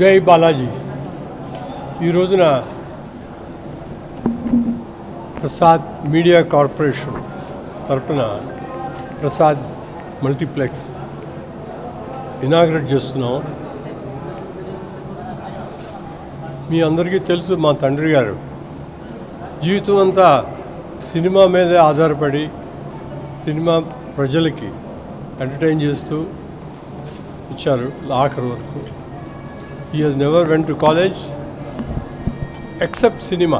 జై బాలాజీ ఈ రోజున ప్రసాద్ మీడియా కార్పొరేషన్ తరపున ప్రసాద్ మల్టీప్లెక్స్ ఇనాగ్రేట్ చేస్తున్నాం. మీ అందరికీ తెలుసు, మా తండ్రి గారు జీవితం అంతా సినిమా మీదే ఆధారపడి సినిమా ప్రజలకి ఎంటర్టైన్ చేస్తూ ఇచ్చారు ఆఖరి వరకు. He has never went to college except cinema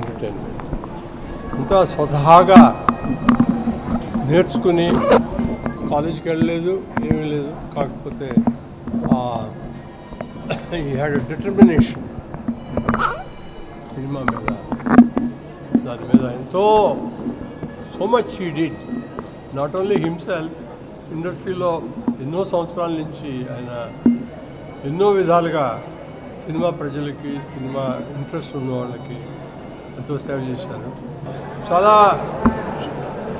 entertainment. అంతా స్వతహాగా నేర్చుకుని కాలేజీకి వెళ్ళలేదు, ఏమీ లేదు. కాకపోతే he had a determination cinema మీద, దాని మీద ఎంతో so much he did. Not only himself, ఇండస్ట్రీలో ఎన్నో సంవత్సరాల నుంచి ఆయన ఎన్నో విధాలుగా సినిమా ప్రజలకి, సినిమా ఇంట్రెస్ట్ ఉన్న వాళ్ళకి ఎంతో సేవ చేశారు. చాలా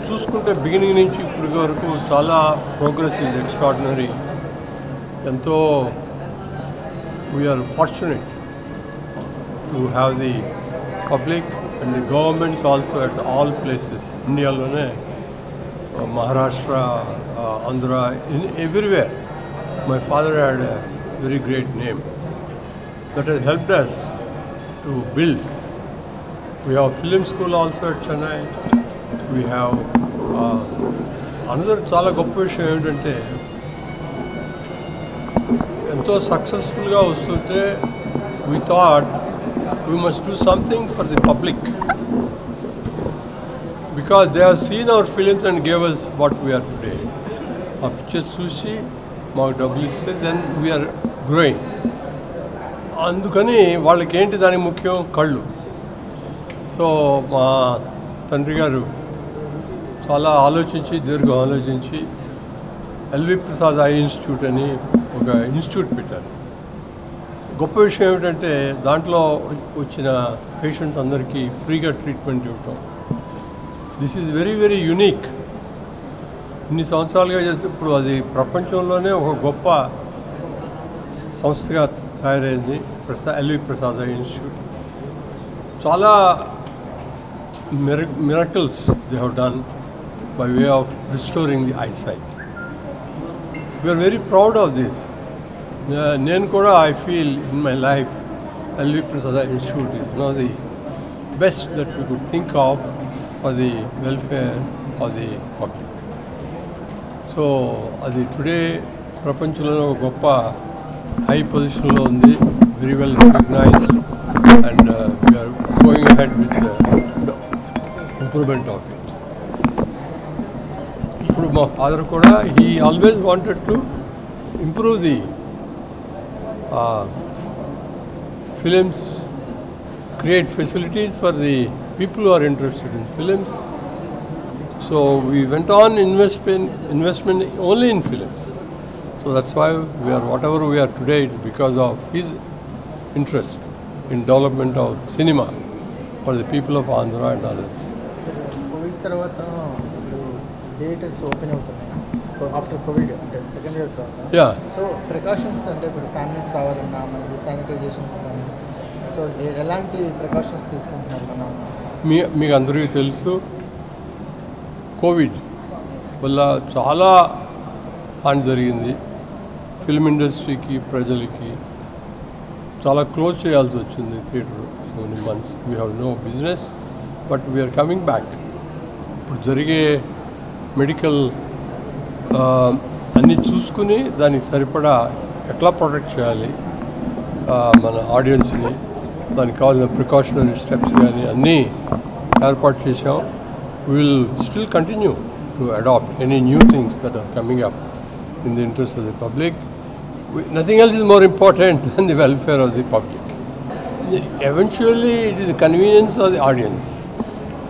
చూసుకుంటే బిగినింగ్ నుంచి ఇప్పటి వరకు చాలా ప్రోగ్రెస్ ఈజ్ ఎక్స్ట్రాడినరీ. ఎంతో we are fortunate to have the public and the governments also at all places. ఇండియాలోనే Maharashtra, Andhra, everywhere my father had a very great name that has helped us to build. We have film school also at Chennai. We have another చాలా గొప్ప విషయం ఏంటంటే, ఎంతో సక్సెస్ఫుల్గా వస్తుంటే we thought we must do something for the public because they have seen our films and gave us what we are today. ఆ pictures చూసి మాకు డబ్బులు ఇస్తే దెన్ వీఆర్ గ్రోయింగ్. అందుకని వాళ్ళకి ఏంటి దానికి ముఖ్యం? కళ్ళు. సో మా తండ్రి గారు చాలా ఆలోచించి, దీర్ఘం ఆలోచించి ఎల్వి ప్రసాద్ ఐ ఇన్స్టిట్యూట్ అని ఒక ఇన్స్టిట్యూట్ పెట్టారు. గొప్ప విషయం ఏమిటంటే, దాంట్లో వచ్చిన పేషెంట్స్ అందరికీ ఫ్రీగా ట్రీట్మెంట్ ఇవ్వటం. This is very very unique. ఇన్ని సంవత్సరాలుగా చేస్తే ఇప్పుడు అది ప్రపంచంలోనే ఒక గొప్ప సంస్థగా తయారైంది ఎల్వి ప్రసాద్ ఐ ఇన్స్టిట్యూట్. చాలా miracles they have done by way of restoring the eye sight. We are very proud of this. నేను కూడా I feel in my life LV Prasad Eye Institute is one of the best that we could think of for the welfare of the public. So అది today ప్రపంచంలో ఒక గొప్ప high పొజిషన్లో ఉంది, very well recognised, and we are going ahead with improvement of it. ఇప్పుడు మా father కూడా he always wanted to improve the films, create facilities for the people who are interested in films. So we went on investment only in films. So that's why we are whatever we are today. It's because of his interest in development of cinema for the people of Andhra and others. COVID tarvata theaters open అవుతున్నాయి after COVID అంటే second wave తర్వాత. Yeah. So precautions అంటే ఇప్పుడు families రావాలన్నా మనకి sanitisations కానీ, so ఎలాంటి precautions తీసుకుంటున్నారు మనం? మీకు అందరికీ తెలుసు, కోవిడ్ వల్ల చాలా హాని జరిగింది. ఫిల్మ్ ఇండస్ట్రీకి, ప్రజలకి చాలా క్లోజ్ చేయాల్సి వచ్చింది theatre. So many months we have no business, but we are coming back. ఇప్పుడు జరిగే మెడికల్ అన్నీ చూసుకుని దానికి సరిపడా ఎట్లా ప్రొటెక్ట్ చేయాలి మన ఆడియన్స్ని, దానికి కావాల్సిన ప్రికాషనరీ స్టెప్స్ కానీ అన్నీ ఏర్పాటు చేసాం. We will still continue to adopt any new things that are coming up in the interest of the public. Nothing else is more important than the welfare of the public. Eventually, it is the convenience of the audience.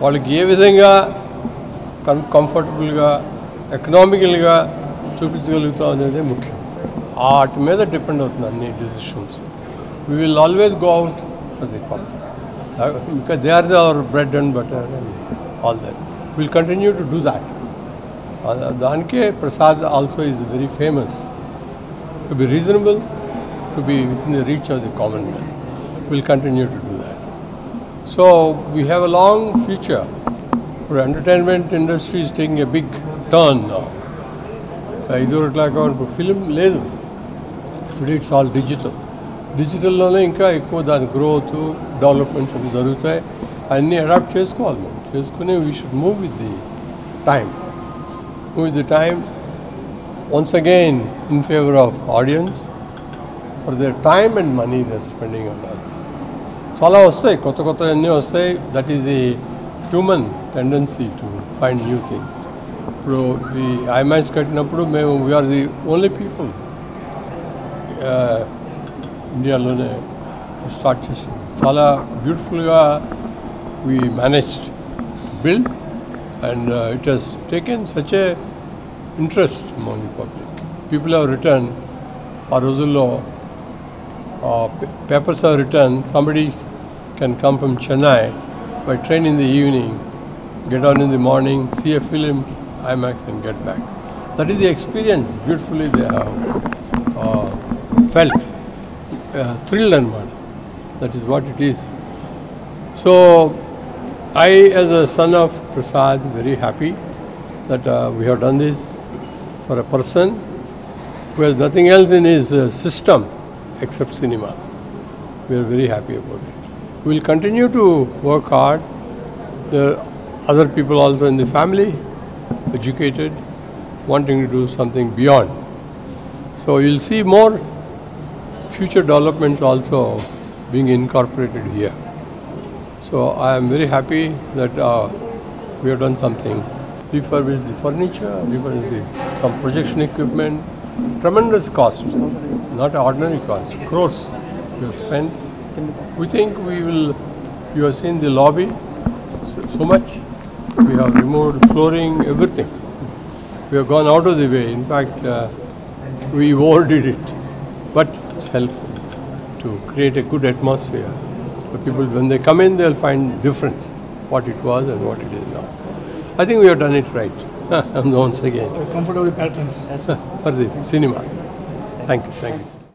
వాళ్ళకి ఏ విధంగా కంఫర్టబుల్గా, ఎకనామికల్గా చూపించగలుగుతాం అనేది ముఖ్యం. వాటి మీద depend అవుతుంది అన్ని decisions. We will always go out for the public because they are our bread and butter and all that. We'll continue to do that. Danke Prasad also is very famous to be reasonable, to be within the reach of the common man. We'll continue to do that. So we have a long future. The entertainment industry is taking a big turn now. ఇదివరకులాగా ఇప్పుడు film లేదు. Today it's all digital. డిజిటల్లోనే ఇంకా ఎక్కువ దాని growth developments అవి జరుగుతాయి. అన్నీ అడాప్ట్ చేసుకోవాలి మనం. చేసుకుని we should move with the time. Move with the time. Once again in favor of audience for their time and money they are spending on us. చాలా వస్తాయి, కొత్త కొత్త అన్నీ వస్తాయి. That is the human tendency to find new things. ఇప్పుడు ఈ IMAX కట్టినప్పుడు మేము వీఆర్ ది ఓన్లీ పీపుల్ ఇండియాలోనే స్టార్ట్ చేసింది. చాలా బ్యూటిఫుల్గా we managed build and it has taken such a interest among the public. People have written, ఆ రోజుల్లో papers have written, somebody can come from Chennai by train in the evening, get on in the morning, see a film, IMAX and get back. That is the experience. Beautifully they have felt, thrilled and what. That is what it is. So I, as a son of Prasad, very happy that we have done this for a person who has nothing else in his system except cinema. We are very happy about it. We will continue to work hard. There are other people also in the family, educated, wanting to do something beyond. So you will see more future developments also being incorporated here. So I am very happy that we have done something. Refurbished the furniture, refurbished some projection equipment. Tremendous cost, not ordinary cost. Crores we have spent. We think we will. You have seen the lobby, so much. We have removed flooring, everything. We have gone out of the way. In fact, we overdid it, but it's helpful to create a good atmosphere. The people, when they come in, they'll find difference, what it was and what it is now. I think we have done it right. Once again. Comfortable patrons. For the cinema. Thank you.